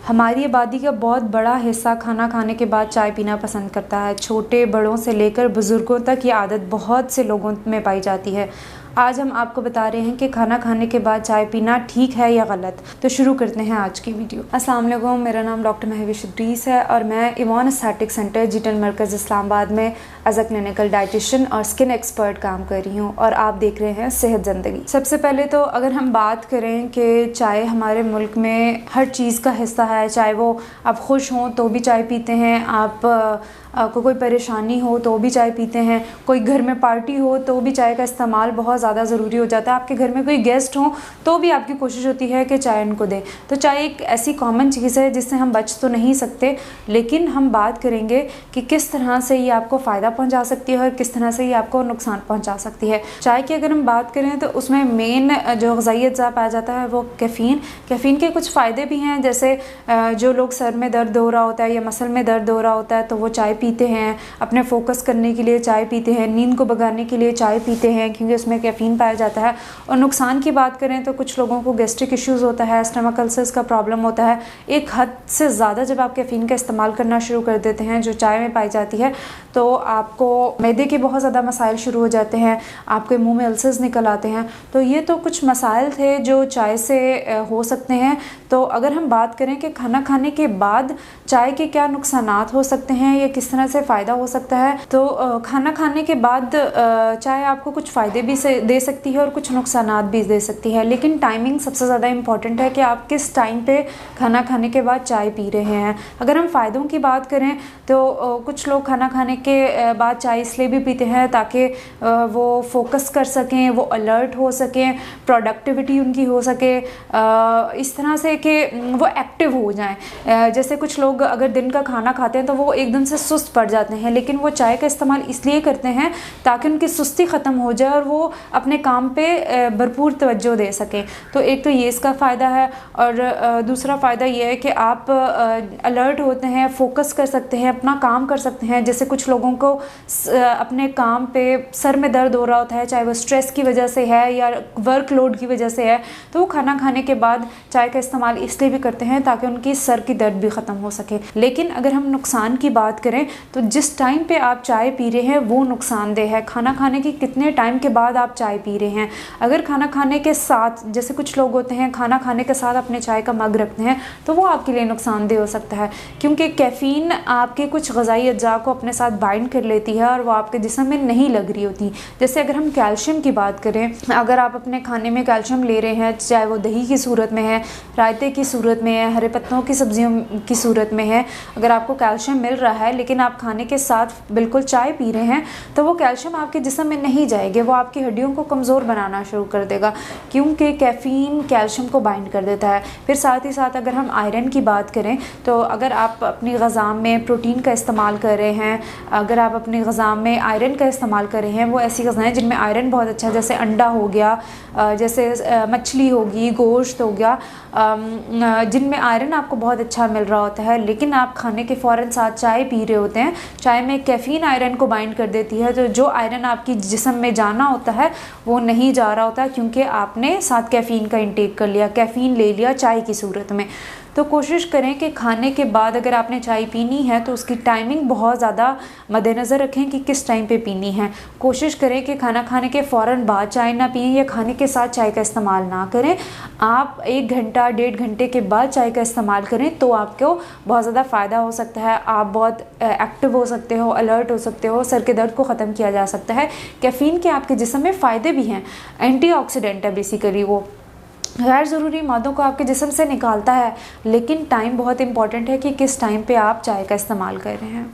हमारी आबादी का बहुत बड़ा हिस्सा खाना खाने के बाद चाय पीना पसंद करता है। छोटे बड़ों से लेकर बुज़ुर्गों तक ये आदत बहुत से लोगों में पाई जाती है। आज हम आपको बता रहे हैं कि खाना खाने के बाद चाय पीना ठीक है या गलत। तो शुरू करते हैं आज की वीडियो। अस्सलाम वालेकुम, मेरा नाम डॉक्टर महविश इद्रीस है और मैं इवान एस्थेटिक सेंटर जीटन मरकज़ इस्लामाबाद में एज अ क्लिनिकल डाइटिशियन और स्किन एक्सपर्ट काम कर रही हूँ और आप देख रहे हैं सेहत ज़िंदगी। सबसे पहले तो अगर हम बात करें कि चाय हमारे मुल्क में हर चीज़ का हिस्सा है, चाहे वो आप खुश हों तो भी चाय पीते हैं, आपको कोई परेशानी हो तो भी चाय पीते हैं, कोई घर में पार्टी हो तो भी चाय का इस्तेमाल बहुत ज़्यादा ज़रूरी हो जाता है, आपके घर में कोई गेस्ट हो तो भी आपकी कोशिश होती है कि चाय उनको दें। तो चाय एक ऐसी कॉमन चीज़ है जिससे हम बच तो नहीं सकते, लेकिन हम बात करेंगे कि किस तरह से ये आपको फ़ायदा पहुंचा सकती है और किस तरह से ये आपको नुकसान पहुंचा सकती है। चाय की अगर हम बात करें तो उसमें मेन जो ग़िज़ाई अज्जा पाया जाता है वो कैफ़ीन के कुछ फ़ायदे भी हैं। जैसे जो लोग सर में दर्द हो रहा होता है या मसल में दर्द हो रहा होता है तो वो चाय पीते हैं, अपने फोकस करने के लिए चाय पीते हैं, नींद को भगाने के लिए चाय पीते हैं क्योंकि उसमें कैफ़ीन पाया जाता है। और नुकसान की बात करें तो कुछ लोगों को गैस्ट्रिक इश्यूज़ होता है, स्टमक अल्सर्स का प्रॉब्लम होता है। एक हद से ज़्यादा जब आप कैफ़ीन का इस्तेमाल करना शुरू कर देते हैं जो चाय में पाई जाती है तो आपको मैदे के बहुत ज़्यादा मसाइल शुरू हो जाते हैं, आपके मुंह में अल्सर्स निकल आते हैं। तो ये तो कुछ मसाइल थे जो चाय से हो सकते हैं। तो अगर हम बात करें कि खाना खाने के बाद चाय के क्या नुकसानात हो सकते हैं या किस तरह से फ़ायदा हो सकता है, तो खाना खाने के बाद चाय आपको कुछ फ़ायदे भी दे सकती है और कुछ नुकसानात भी दे सकती है, लेकिन टाइमिंग सबसे ज़्यादा इम्पॉर्टेंट है कि आप किस टाइम पे खाना खाने के बाद चाय पी रहे हैं। अगर हम फ़ायदों की बात करें तो कुछ लोग खाना खाने के बाद चाय इसलिए भी पीते हैं ताकि वो फोकस कर सकें, वो अलर्ट हो सकें, प्रोडक्टिविटी उनकी हो सके, इस तरह से कि वो एक्टिव हो जाएं। जैसे कुछ लोग अगर दिन का खाना खाते हैं तो वो एकदम से सुस्त पड़ जाते हैं, लेकिन वो चाय का इस्तेमाल इसलिए करते हैं ताकि उनकी सुस्ती ख़त्म हो जाए और वो अपने काम पे भरपूर तवज्जो दे सकें। तो एक तो ये इसका फ़ायदा है और दूसरा फ़ायदा ये है कि आप अलर्ट होते हैं, फोकस कर सकते हैं, अपना काम कर सकते हैं। जैसे कुछ लोगों को अपने काम पे सर में दर्द हो रहा होता है, चाहे वो स्ट्रेस की वजह से है या वर्कलोड की वजह से है, तो वो खाना खाने के बाद चाय का इस्तेमाल इसलिए भी करते हैं ताकि उनकी सर की दर्द भी ख़त्म हो सके। लेकिन अगर हम नुकसान की बात करें तो जिस टाइम पे आप चाय पी रहे हैं वो नुकसानदेह है। खाना खाने के कितने टाइम के बाद आप चाय पी रहे हैं। अगर खाना खाने के साथ, जैसे कुछ लोग होते हैं खाना खाने के साथ अपने चाय का मग रखते हैं, तो वो आपके लिए नुकसानदेह हो सकता है क्योंकि कैफ़ीन आपके कुछ ग़िज़ाई अज्जा को अपने साथ बाइंड कर लेती है और वो आपके जिस्म में नहीं लग रही होती। जैसे अगर हम कैल्शियम की बात करें, अगर आप अपने खाने में कैल्शियम ले रहे हैं, चाहे वो दही की सूरत में है, रायते की सूरत में है, हरे पत्तों की सब्जियों की सूरत में है, अगर आपको कैल्शियम मिल रहा है लेकिन आप खाने के साथ बिल्कुल चाय पी रहे हैं तो वो कैल्शियम आपके जिस्म में नहीं जाएगी, वो आपकी हड्डियों को कमज़ोर बनाना शुरू कर देगा क्योंकि कैफ़ीन कैल्शियम को बाइंड कर देता है। फिर साथ ही साथ अगर हम आयरन की बात करें तो अगर आप अपनी ग़िज़ा में प्रोटीन का इस्तेमाल कर रहे हैं, अगर आप अपनी ग़िज़ा में आयरन का इस्तेमाल कर रहे हैं, वो ऐसी ग़िज़ाएँ जिनमें आयरन बहुत अच्छा है, जैसे अंडा हो गया, जैसे मछली होगी, गोश्त हो गया, जिनमें आयरन आपको बहुत अच्छा मिल रहा होता है, लेकिन आप खाने के फ़ौरन साथ चाय पी रहे होते हैं। चाय में कैफ़ीन आयरन को बाइंड कर देती है, तो जो आयरन आपकी जिस्म में जाना होता है वो नहीं जा रहा होता क्योंकि आपने साथ कैफ़ीन का इंटेक कर लिया, कैफ़ीन ले लिया चाय की सूरत में। तो कोशिश करें कि खाने के बाद अगर आपने चाय पीनी है तो उसकी टाइमिंग बहुत ज़्यादा मद्देनज़र रखें कि किस टाइम पे पीनी है। कोशिश करें कि खाना खाने के फ़ौरन बाद चाय ना पिएं या खाने के साथ चाय का इस्तेमाल ना करें। आप 1 घंटा 1.5 घंटे के बाद चाय का इस्तेमाल करें तो आपको बहुत ज़्यादा फ़ायदा हो सकता है। आप बहुत एक्टिव हो सकते हो, अलर्ट हो सकते हो, सर के दर्द को ख़त्म किया जा सकता है। कैफ़ीन के आपके जिस्म में फ़ायदे भी हैं, एंटीऑक्सीडेंट है बेसिकली, वो गैर ज़रूरी मादों को आपके जिस्म से निकालता है, लेकिन टाइम बहुत इंपॉर्टेंट है कि किस टाइम पे आप चाय का इस्तेमाल कर रहे हैं।